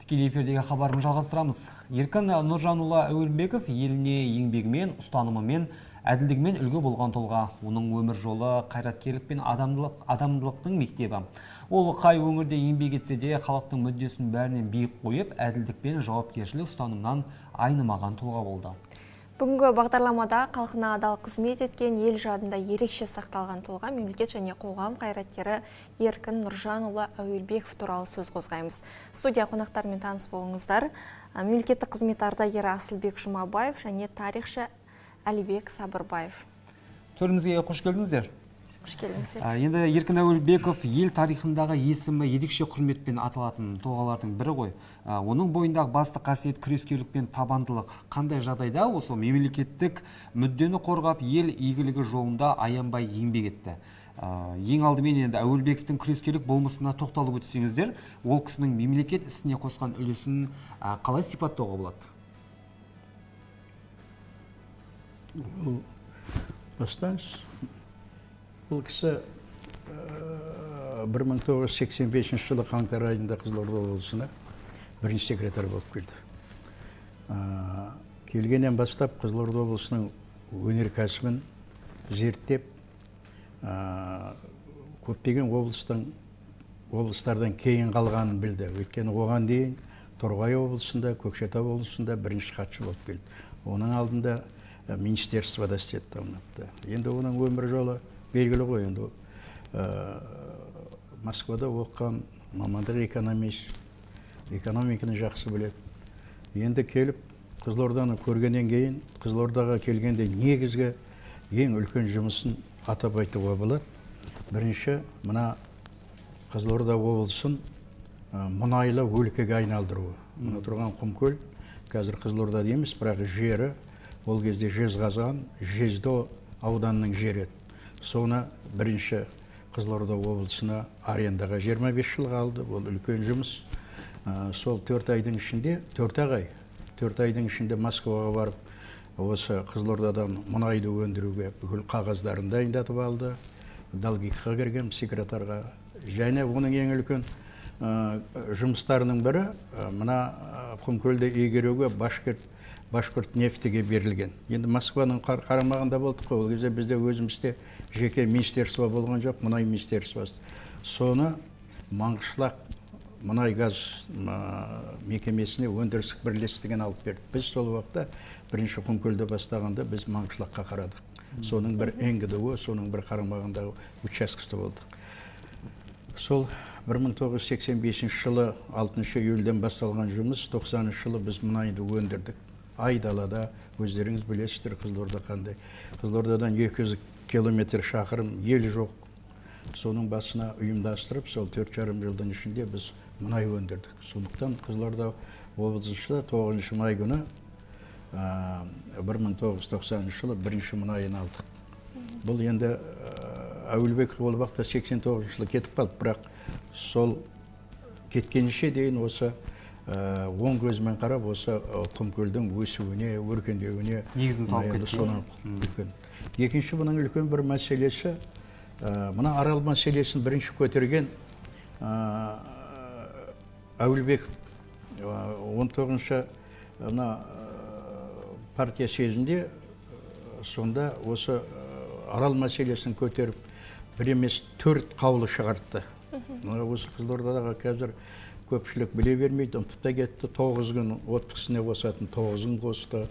Тікелей эфирдегі хабарын жалғастырамыз. Еркін Нұржанұлы Әуелбеков еліне еңбегімен, ұстанымымен, әділдігімен үлгі болған тұлға. Оның өмір жолы қайраткерлік пен адамдылықтың мектебі. Ол қай өңірде еңбек етсе де халықтың мүддесін бәрінен биік қойып, әділдік пен жауапкершілік ұстанымнан айнымаған тұлға болды. Бүгінгі бағдарламада халқына адал қызмет еткен ел жадында ерекше сақталған тұлға мемлекет және қоғам қайраткері Еркін Нұржанұлы Әуелбеков туралы сөз қозғаймыз. Студия қонақтарымен таныс болыңыздар. Мемлекеттік қызмет ардагері Асылбек Жұмабаев және тарихшы Әлібек Сабырбаев. Төрімізге қош келдіңіздер. Қош келдіңіздер. Енді Еркін Әуелбеков ел тарихындағы есімі ерекше құрметпен аталатын тұлғалардың бірі ғой. Оның бойындағы басты қасиет күрескерлік пен табандылық. Қандай жағдайда осы мемлекеттік мүддені қорғап, ел игілігі жолында аянбай еңбек етті. Ең алдымен енді Әуелбековтің күрескерлік болмысына тоқталып өтсеңіздер, ол кісінің мемлекет ісіне қосқан үлесін қалай сипаттауға болады? Бастаңыз. Бұл кісі 1985 жылы қаңтар айында Қызылорда облысына бірінші секретар болып келді. Келгеннен бастап Қызылорда облысының өнеркәсібін зерттеп, көптеген облыстардан кейін қалғанын білді. Өйткені оған дейін Торғай облысында, Көкшетау облысында бірінші хатшы болып келді. Оның алдында министерствода істеді. Енді оның өмір жолы белгілі ғой. Енді Москвада оқыған, мамандық экономист, экономиканы жақсы біледі. Енді келіп Қызылорданы көргеннен кейін, Қызылордаға келгенде негізгі ең үлкен жұмысын атап айтуға болады. Бірінші, мына Қызылорда облысын мұнайлы өлкеге айналдыруы. Мына тұрған Құмкөл, қазір Қызылорда дейміз, бірақ жері ол кезде Жезқазған, Жезді ауданының жері. Соны бірінші Қызылорда облысына арендаға 25 жыл қалды. Ол үлкен жұмыс. Сол 4 айдың ішінде Москваға барып, осы Қызылордадан мұнайды өндіруге бүкіл қағаздарын дайындатып алды. Долгикқа кірген секретарға. Және оның ең үлкен жұмыстарының бірі мына Құмкөлді игеруге Башқұрт нефтіге берілген. Енді Москваның қарамағында болдық қой. Ол кезде бізде өзімізде жеке министерство болған жоқ, мұнай министерствосы. Соны Маңғышлақ мұнай газ мекемесіне өндірістік бірлестігін алып берді. Біз сол уақытта бірінші Құмкөлді бастағанда біз Маңғышлаққа қарадық. Соның бір НГДО, соның бір қарамағындағы учаскесі болдық. Сол 1985 жылы 6 июльден басталған жұмыс, 90 жылы біз мұнайды өндірдік. Айдалада, өздеріңіз білесіздер, Қызылорда қандай. Қызылордадан 200 километр шақырым ел жоқ. Соның басына ұйымдастырып, сол 4,5 жылдың ішінде біз мұнай өндірдік. Сондықтан Қызылорда облысында 9 май күні 1990 жылы бірінші мұнайын алдық. Бұл енді Әуелбеков ол уақытта 89 жылы кетіп қалды, бірақ сол кеткенше дейін осы оң көзімен қарап, осы Құмкөлдің өсуіне, өркендеуіне негізін салып кетті. Екінші бұның үлкен бір мәселесі, мына Арал мәселесін бірінші көтерген Әуелбеков 19-шы партия съезінде сонда осы Арал мәселесін көтеріп, бір емес 4 қаулы шығартты. Осы Қызылордадағы қазір көпшілік біле бермейді, ұмытып та кетті. 9 күн отпускісіне қосатын 9 күн қосты.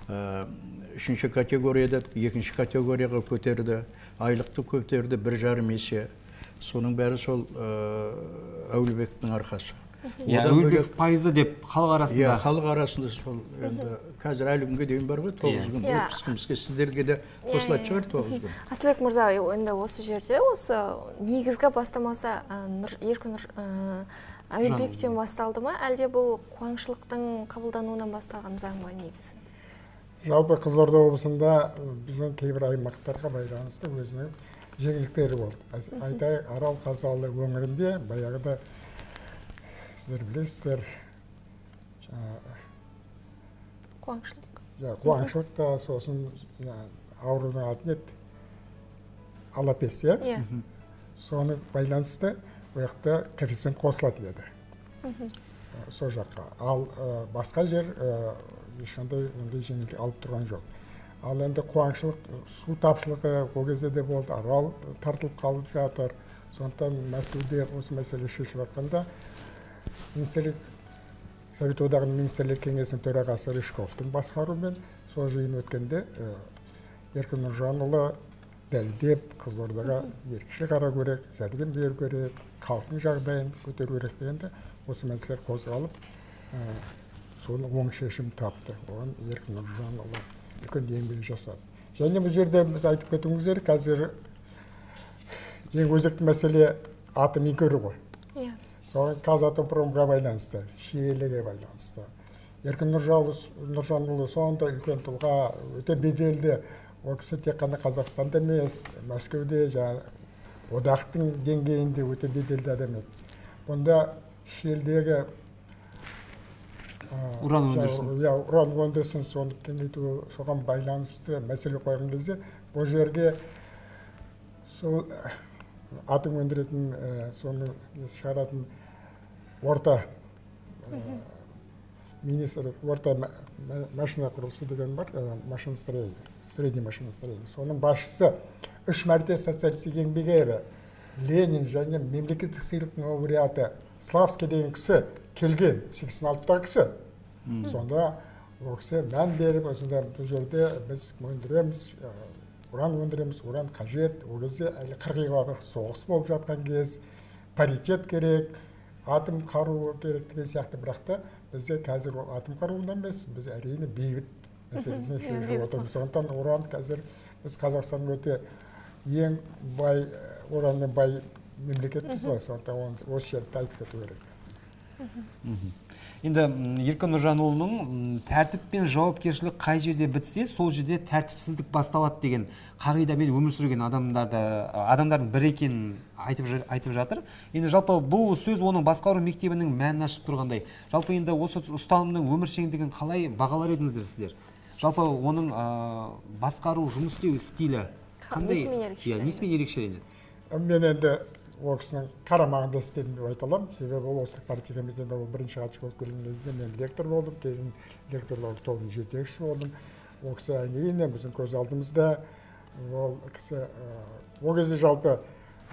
3-ші категорияда 2-ші категорияға көтерді, айлықты көтерді 1,5 есе. Соның бәрі сол Әуелбековтің арқасы. Әуелбеков пайызы деп халық арасында. Халық арасында сол қазір әлі күнге дейін бар ғой, 9 күн отпускімізге, сіздерге де қосылатын шығар 9 күн. Асылбек мырза, енді осы жерде осы негізгі бастамасы Еркін Әуелбектен басталды ма, әлде бұл қуаңшылықтың қабылдануынан басталған заң ба негізі? Жалпы Қызылорда облысында біздің кейбір аймақтарға байланысты өзінің жеңілдіктері болды. Айтайық, Арал Қазалы өңірінде баяғыда сіздер білесіздер, қуаңшылық та, сосын аурудың атын еді, алапес, соны байланысты ояқта коэффициент қосылатын еді. сол жаққа. Ал басқа жер ешқандай ондай жеңілдік алып тұрған жоқ. Ал енді қуаңшылық, су тапшылығы ол кезде де болды, арал тартылып қалып жатыр. Сондықтан Мәскеуде осы мәселе шешіліп жатқанда Совет одағының министрлер кеңесінің төрағасы Рыжковтың басқаруымен сол жиын өткенде Еркін Нұржанұлы дәлдеп Қызылордаға ерекше қарау керек, жәрдем беру керек, халықтың жағдайын көтеру керек дегенде осы мәселелер қозғалып, соны оң шешім тапты. Оған Еркін Нұржанұлы үлкен еңбек жасады. Және бұл жерде біз айтып кетуіміз керек, қазір ең өзекті мәселе атом игеру ғой. Соған Қазатомпромға байланысты, Шиеліге байланысты. Еркін Нұржанұлы сондай үлкен тұлға, өте беделді. Ол кісі тек қана Қазақстанда емес, Мәскеуде, одақтың деңгейінде өте беделді адам еді. Бұнда Шиелдегі уран өндірісін соны кеңейту, соған байланысты мәселе қойған кезде, бұл жерге сол атом өндіретін, соны шығаратын орта министр, орта машина құрылысы деген бар, машиностроение, средний машиностроение. Соның басшысы 3 мәрте социалистік еңбек ері Ленин және мемлекеттік сыйлықтың лауреаты Славский деген кісі келген, 86-тағы кісі. Сонда ол кісі мән беріп, осында бұл жерде біз өндіреміз, уран өндіреміз, уран қажет. Ол кезде әлі 40-ға соғыс болып жатқан кез, паритет керек, атом қаруы керек деген сияқты. Бірақ та бізде қазір атом қаруынан емес, біз әрине бейбіт мәселесіне шешіп отырмыз. Сондықтан уран қазір біз Қазақстан өте ең бай, уранмен бай мемлекетпіз ғой. Сондықтан осы жерді айтып кету керек. Енді Еркін Нұржанұлының тәртіп пен жауапкершілік қай жерде бітсе, сол жерде тәртіпсіздік басталады деген қағидамен өмір сүрген адамдардың бірі екенін айтып жатыр. Енді жалпы бұл сөз оның басқару мектебінің мәнін ашып тұрғандай. Жалпы енді осы ұстанымның өміршеңдігін қалай бағалар едіңіздер сіздер? Жалпы оның басқару, жұмыс істеу стилі қандай? Несімен ерекшеленеді? Мен енді ол кісінің қарамағында істедім деп айта аламын. Себебі осы партия комитетінде ол бірінші хатшы болып келген кезде мен лектор болдым, кейін лекторлар тобының жетекшісі болдым. Ол кісі әрине біздің көз алдымызда. Ол кісі ол кезде жалпы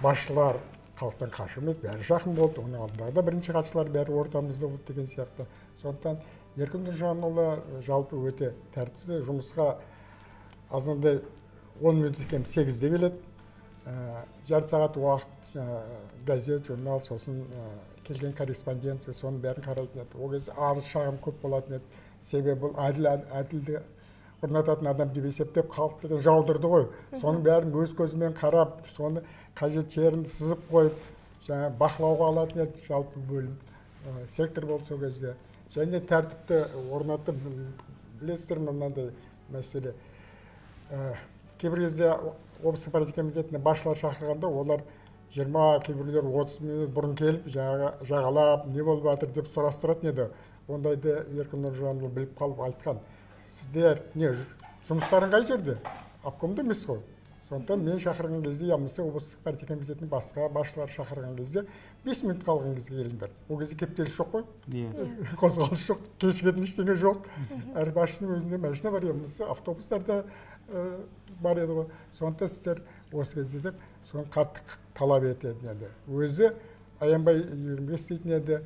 басшылар халықтан қашы емес, бәрі жақын болды. Оның алдындағы да бірінші хатшылар бәрі ортамызда болды деген сияқты. Сондықтан Еркін Нұржанұлы жалпы өте тәртіпті, жұмысқа азандай 10 минут екен 8-де келеді. Жарты сағат уақыт газет, журнал, сосын келген корреспонденция, соның бәрін қарайтын еді. Ол кезде арыз шағым көп болатын еді. Себебі бұл әділді орнататын адам деп есептеп халық деген жаудырды ғой. Соның бәрін өз көзімен қарап, соны қажет жерін сызып қойып, бақылауға алатын еді жалпы бөлім. Сектор болды сол кезде. Және тәртіпті орнатып, білесіздер мынандай мәселе. Кейбір кезде облыстық партия комитетіне басшылар шақырғанда, олар 20, кейбіреулер 30 минут бұрын келіп, жағалап, не болып жатыр деп сұрастыратын еді. Ондайды Еркін Нұржанұлы біліп қалып айтқан. Сіздер не, жұмыстарың қай жерде? Обкомда емес қой. Сондықтан мен шақырған кезде, ямысы облыстық партия комитетінің басқа басшылар шақырған кезде 5 минут қалған кезде келіңдер. Ол кезде кептеліс жоқ қой. Қозғалыс жоқ, кешігетін ештеңе жоқ. Әр басшының өзінде машина бар, ямысы автобустарда бар еді ғой. Сондықтан сіздер осы кезде деп соны қатты талап ететін еді. Өзі аянбай үйірме істейтін еді.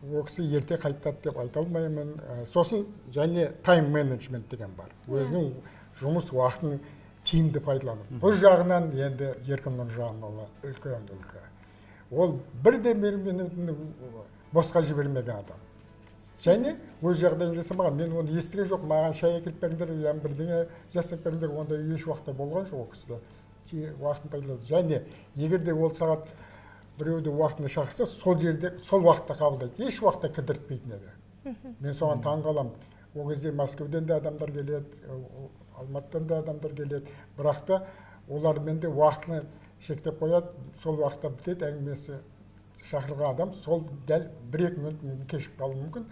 Ол кісі ерте қайтады деп айта алмаймын. Сосын және тайм менеджмент деген бар. Өзінің жұмыс уақытын тиімді пайдаланып. Бұл жағынан енді Еркін Нұржанұлы үлкен. Ол бірде минутын босқа жібермеген адам. Және өз жағдайын жасамаған. Мен оны естіген жоқ. Маған шай әкеліп беріңдер, бірдеңе жасап беріңдер. Онда еш уақытта болған жоқ ол кісіде. Уақытын пайдаланды. Және егер де ол сағат біреуді уақытында шақырса, сол жерде, сол уақытта қабылдайды. Еш уақытта кідіртпейтін еді. Мен соған таң қаламын. Ол кезде Мәскеуден де адамдар келеді, Алматыдан да адамдар келеді. Бірақ та олармен де уақытын шектеп қояды. Сол уақытта бітеді әңгімесі. Шақырылған адам сол дәл 1-2 минут кешігіп қалуы мүмкін.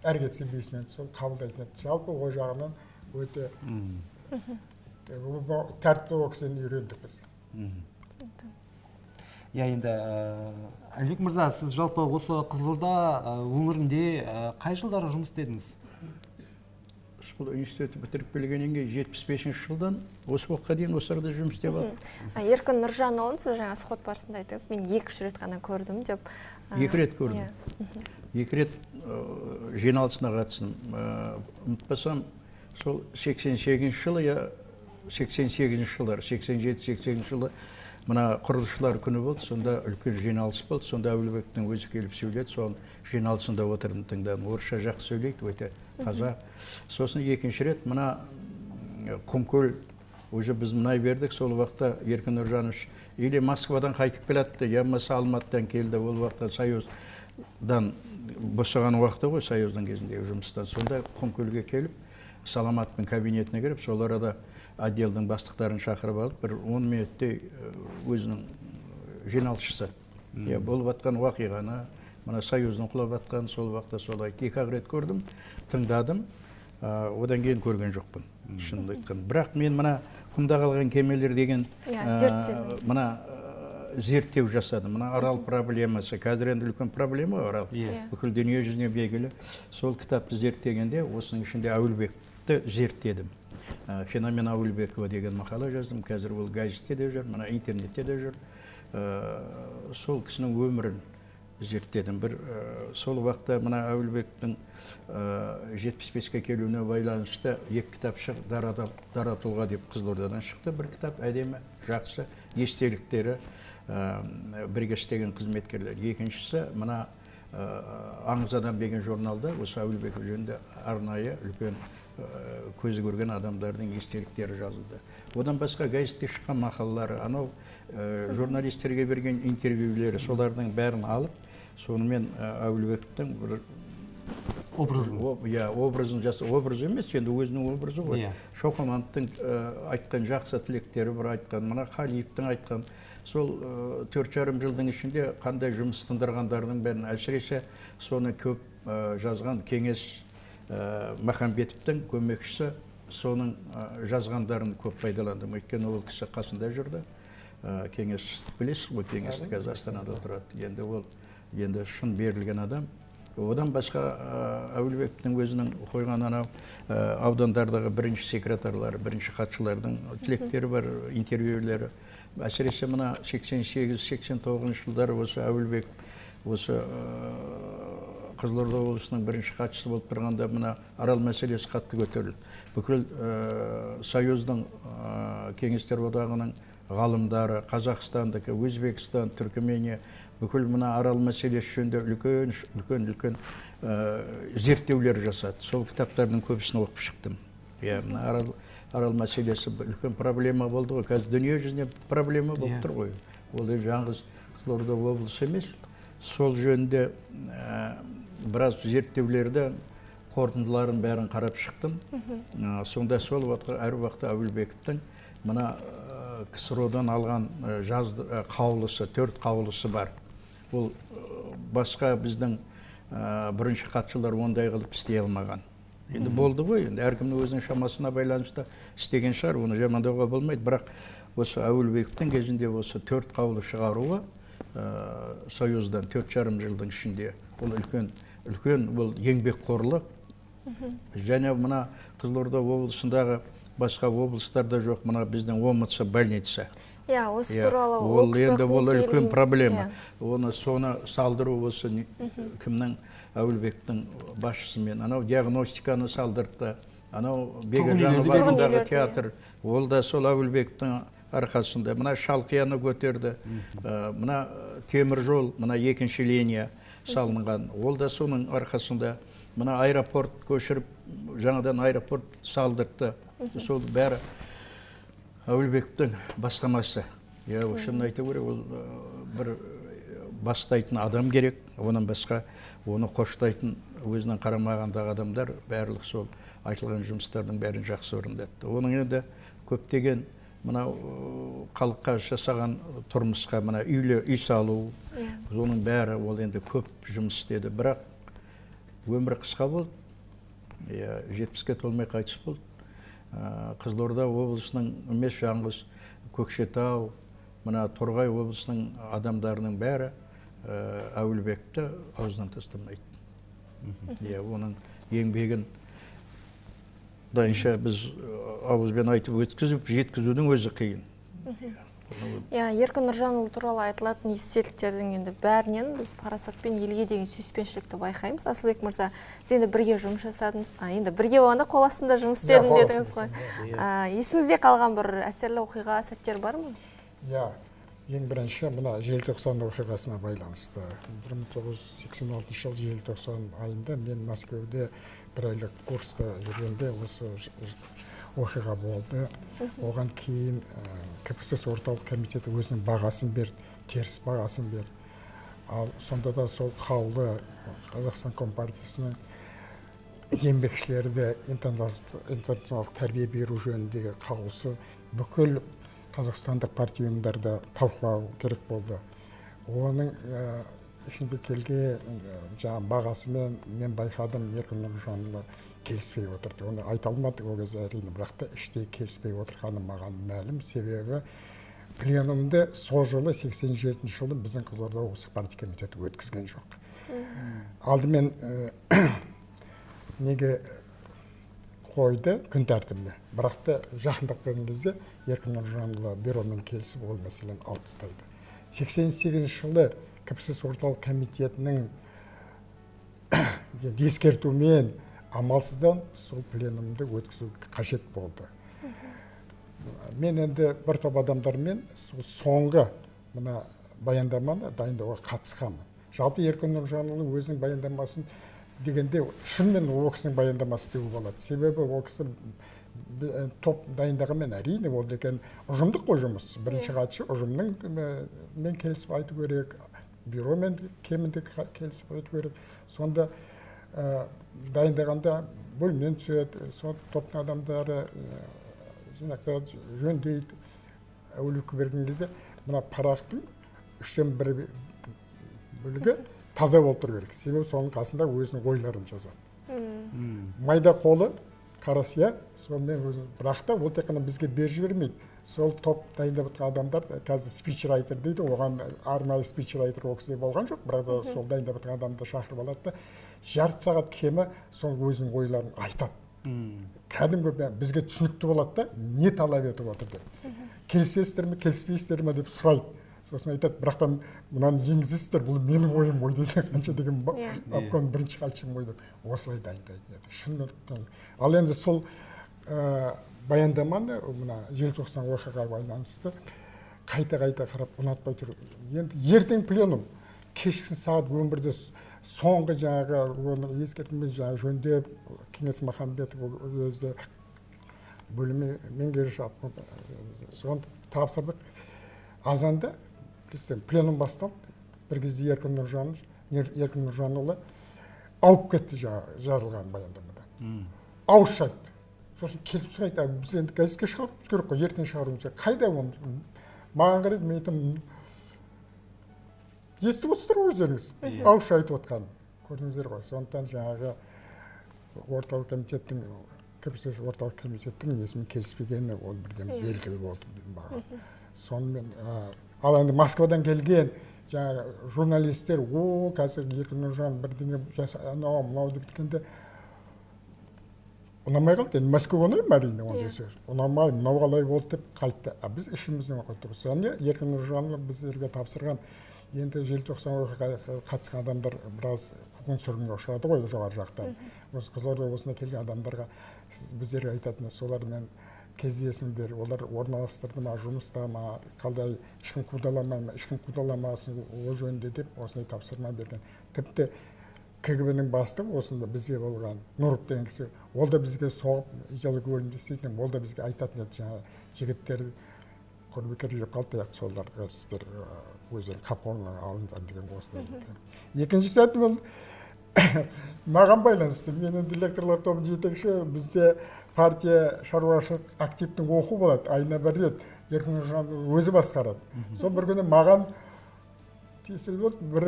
Әр кетсе 5 минут сол қабылдайтын еді. Жалпы ол жағынан өте тәртіпті ол кісіден үйрендік біз. иә енді Әлібек мырза, сіз жалпы осы Қызылорда өңірінде қай жылдары жұмыс істедіңіз? Сол институтты бітіріп келгеннен кейін 75-ші жылдан осы уақытқа дейін осы арада жұмыс істеп жатырмын. Еркін Нұржанұлын сіз жаңа сұхбат барысында айттыңыз, мен 2-3 рет қана көрдім деп. 2 рет көрдім. 2 рет жиналысына қатыстым. Ұмытпасам, сол 88-ші жылы, 88-ші жылдар, 87-88-ші жылы мына құрылысшылар күні болды, сонда үлкен жиналыс болды, сонда Әуелбектің өзі келіп сөйледі, соның жиналысында отырдым, тыңдадым. Орысша жақсы сөйлейді, өте таза. Сосын екінші рет мына Құмкөл, уже біз мұнай бердік, сол уақытта Еркін Нұржанович или Москвадан қайтып келатты, я болмаса Алматыдан келді, ол уақытта Союздан босаған уақыты ғой, Союздың кезіндегі жұмыстан. Сонда Құмкөлге келіп, Саламаттың кабинетіне кіріп, сол арада отделдің бастықтарын шақырып алып, бір 10 минуттей өзінің жиналысшысы. Болып жатқан уақиғаны, мына Союздың құлап жатқан сол уақытта сол айтты. 2 рет көрдім, тыңдадым, одан кейін көрген жоқпын, шынымды айтқан. Бірақ мен мына құмда қалған кемелер деген мына зерттеу жасадым. Мына Арал проблемасы, қазір енді үлкен проблема Арал. Бүкіл дүние жүзіне белгілі. Сол кітапты зерттегенде осының ішінде Әуелбекті зерттедім. Феномен Әуелбекова деген мақала жаздым. Қазір ол газетте де жүр, мына интернетте де жүр. Сол кісінің өмірін зерттедім. Сол уақытта мына Әуелбектің 75-ке келуіне байланысты 2 кітап шықты. Дара тұлға деп Қызылордадан шықты. Бір кітап әдемі, жақсы, естеліктері, бірге істеген қызметкерлер. Екіншісі мына Аңыз адам деген журналда осы Әуелбеков жөнінде арнайы үлкен көзі көрген адамдардың естеліктері жазылды. Одан басқа газетте шыққан мақалалары, анау журналистерге берген интервьюлері, солардың бәрін алып, сонымен Әуелбековтың бір образын жасап, образ емес, енді өзінің образы ғой. Шоқымановтың айтқан жақсы тілектері бір айтқан, мына Қалиевтің айтқан, сол 4,5 жылдың ішінде қандай жұмыс тындырғандардың бәрін, әсіресе соны көп жазған Кеңес Махамбетовтің көмекшісі соның жазғандарын көп пайдаландым. Өйткені ол кісі қасында жүрді. Кеңес, білесіз ғой, Кеңесті қазір Астанада отырады. Енді ол шын берілген адам. Одан басқа Әуелбековтың өзінің қойған анау аудандардағы бірінші секретарлары, бірінші хатшылардың тілектері бар, интервьюлері. Әсіресе мына 88-89 жылдары осы Әуелбеков осы Қызылорда облысының бірінші хатшысы болып тұрғанда мына Арал мәселесі қатты көтерілді. Бүкіл Союздың, Кеңестер одағының ғалымдары, Қазақстандық, Өзбекстан, Түркмения, бүкіл мына Арал мәселесі жөнінде үлкен зерттеулер жасады. Сол кітаптардың көбісін оқып шықтым. Мына Арал мәселесі үлкен проблема болды ғой. Қазір дүние жүзіне проблема болып тұр ғой. Ол жаңғыз Қызылорда облысы емес. Сол жөнінде біраз зерттеулерді, қорытындыларын бәрін қарап шықтым. Сонда сол әр уақытта Әуелбековтың мына КСРО-дан алған қаулысы, 4 қаулысы бар. Ол басқа біздің бірінші хатшылар ондай қылып істей алмаған. Енді болды ғой, енді әркімнің өзінің шамасына байланысты істеген шығар, оны жамандауға болмайды. Бірақ осы Әуелбековтің кезінде осы 4 қаулы шығаруы Союздан 4,5 жылдың ішінде ол үлкен бұл еңбекқорлық. Және мына Қызылорда облысындағы басқа облыстарда жоқ, мына біздің Омытса больница. Осы туралы ол енді ол үлкен проблема. Соны салдыру осы кімнің Әуелбектің басшысымен. Анау диагностиканы салдырды. Анау Бекежанов атындағы театр. Ол да сол Әуелбектің арқасында. Мына Шалқияны көтерді. Мына темір жол, мына 2-ші линия салынған. Ол да соның арқасында. Мына аэропорт көшіріп, жаңадан аэропорт салдырды. Сол бәрі Әуелбековтің бастамасы. Шынын айта керек, ол бір бастайтын адам керек. Онан басқа оны қоштайтын өзінің қарамағындағы адамдар барлық сол айтылған жұмыстардың бәрін жақсы орындады. Оның енді көптеген мына халыққа жасаған тұрмысқа, мына үй салу, оның бәрі ол енді көп жұмыс істеді. Бірақ өмірі қысқа болды. 70-ке толмай қайтыс болды. Қызылорда облысының емес, жаңғыз Көкшетау, мына Торғай облысының адамдарының бәрі Әуелбекті аузынан тастамайды. Оның еңбегін дайынша біз ауызбен айтып өткізіп жеткізудің өзі қиын. Еркін Нұржанұлы туралы айтылатын естеліктердің енді бәрінен біз парасатпен елге деген сүйіспеншілікті байқаймыз. Асылбек мырза, сіз енді бірге жұмыс жасадыңыз, енді бірге болғанда қол астында жұмыс істедім дедіңіз ғой. Есіңізде қалған бір әсерлі оқиға, сәттер бар ма? Ең бірінші мына желтоқсан оқиғасына байланысты. 1986 жыл желтоқсан айында мен Мәскеуде бір айлық курста жүргенде осы оқиға болды. Оған кейін КПСС орталық комитеті өзінің бағасын берді, теріс бағасын берді. Ал сонда да сол қаулы Қазақстан Компартиясының еңбекшілерді интернационалдық тәрбие беру жөніндегі қаулысы бүкіл қазақстандық партия ұйымдарда талқылау керек болды. Оның ішінде келген бағасымен мен байқадым, Еркін Нұржанұлы келіспей отырды. Оны айта алмадық ол кезде әрине, бірақ та іштей келіспей отырғаны маған мәлім. Себебі пленумды сол жылы 87 жылы біздің Қызылорда облыстық партия комитеті өткізген жоқ. Алдымен неге қойды күн тәртібіне. Бірақ та жақындап келген кезде Еркін Нұржанұлы бюромен келісіп ол мәселені алып тастайды. 88 жылы КПСС орталық комитетінің ескертумен амалсыздан сол пленумды өткізу қажет болды. Мен енді бір топ адамдармен соңғы мына баяндаманы дайындауға қатысқанмын. Жалпы Еркін Нұржанұлы өзінің баяндамасын дегенде шынымен ол кісінің баяндамасы деуге болады. Себебі ол кісі топ дайындағанмен әрине ол деген ұжымдық қой жұмыс. Бірінші хатшы ұжымның мен келісіп айту керек, бюромен кемінде келісіп айту керек. Сонда дайындағанда бөлімнен түседі, сол топтың адамдары жинақтайды, жөндейді. Әуелікке берген кезде мына парақтың 1/3 бөлігі таза болып тұру керек. Себебі соның қасында өзінің ойларын жазады. Майда қолы қарасия, сонымен өзі. Бірақ та ол тек қана бізге беріп жібермейді. Сол топ дайындап отырған адамдар, қазір спичрайтер дейді, оған арнайы спичрайтер ол кісіде болған жоқ, бірақ та сол дайындап отырған адамды шақырып алады да, жарты сағат кемі сол өзінің ойларын айтады. Кәдімгі бізге түсінікті болады да, не талап етіп отыр деп. Келісесіздер ме, келіспейсіздер ме деп сұрайды. Сосын айтады, бірақ та мынаны енгізесіздер, бұл менің ойым ғой дейді. Қанша деген обком бірінші хатшының ойы деп осылай дайындайды еді. Шынымен. Ал енді сол баяндаманы мына желтоқсан оқиғаға байланысты қайта қарап ұнатпай тұр. Енді ертең пленум, кешкісін сағат 11-де соңғы жаңағы ескертумен жөндеп, Кеңес Махамбетов өзі бөлімі меңгеруші соны тапсырдық. Азанда пленум басталды. Бір кезде Еркін Нұржанұлы ауып кетті жазылған баяндамадан. Ауызша айтты. Сосын келіп сұрайды, біз енді газетке шығаруымыз керек қой, ертең шығаруымыз керек. Қайда оны? Маған қарайды, мен айтамын, естіп отырсыздар ғой өздеріңіз, ауызша айтып отқанын. Көрдіңіздер ғой. Сондықтан жаңағы орталық комитеттің, КПСС орталық комитеттің несімен келіспегені ол бірден белгілі болды маған. Сонымен, ал енді Москвадан келген жаңағы журналистер, қазір Еркін Нұржан бірдеңе анау мынау деп кеткенде ұнамай қалды. Енді Мәскеу ұнаймын әрине оны десе. Ұнамай, мынау қалай болды деп қайтты. Біз ішімізден қойдық. Және Еркін Нұржанұлы біздерге тапсырған енді желтоқсан оқиғаға қатысқан адамдар біраз қуғын-сүргінге ұшырады ғой жоғары жақтан. Осы Қызылорда облысына келген адамдарға біздерге айтатыны солармен кездесіңдер, олар орналастырды ма, жұмыста ма, қалай ешкім қудаламай ма, ешкім қудаламасын ол жөнінде деп осындай тапсырма берген. Тіпті КГБ-нің бастығы осында бізде болған Нұрып деген кісі, ол да бізге соғып, идеология бөлімінде істейтін, ол да бізге айтатын еді, жаңағы жігіттер көрбекер жеп қалды, соларға сіздер өздерің қапқанға алыңдар деген осындай. Екінші сәті ол маған байланысты. Мен енді лекторлар тобының жетекші, бізде партия шаруашылық активтің оқу болады, айына бір рет. Еркін Нұржанұлы өзі басқарады. Сол бір күні маған тиесілі болды, бір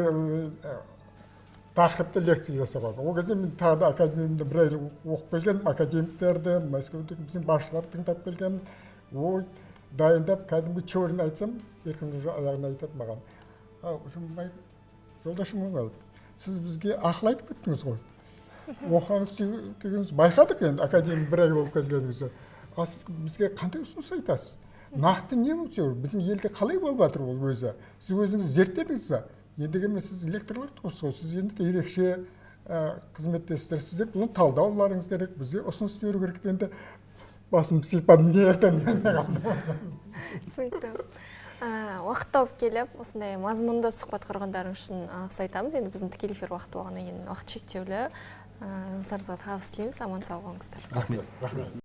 тақырыпты лекция жасауға. Ол кезде мен тағы да академияда бір ай оқып келгенмін, академиктерді, Мәскеуде біздің басшыларды тыңдап келгенмін. Ой, дайындап кәдімгі теорияны айтсам еркін аяғын айтады маған. Жұмабай жолдашым қалды. Сіз бізге ақыл айтып кеттіңіз ғой. Оқығаныңыз келгеніңіз байқадық енді академия 1 ай болып келгеніңізді. Сіз бізге қандай ұсыныс айтасыз? Нақты не болып жүр? Біздің елде қалай болып жатыр ол өзі? Сіз өзіңіз зерттедіңіз бе? Ендігі сіз лекторлар қосыз ғой. Сіз енді ерекше қызметтестер. Сіздер бұны талдауларыңыз керек, бізге ұсыныс беру керек енді. Басым сипадым не айтамын? Түсінікті. Уақыт тауып келіп, осындай мазмұнды сұхбат құрғандарың үшін алғыс айтамыз. Енді біздің тікелей эфир уақыты болғаннан кейін уақыт шектеулі. Жұмыстарыңызға табыс тілейміз. Аман сау болыңыздар. Рахмет.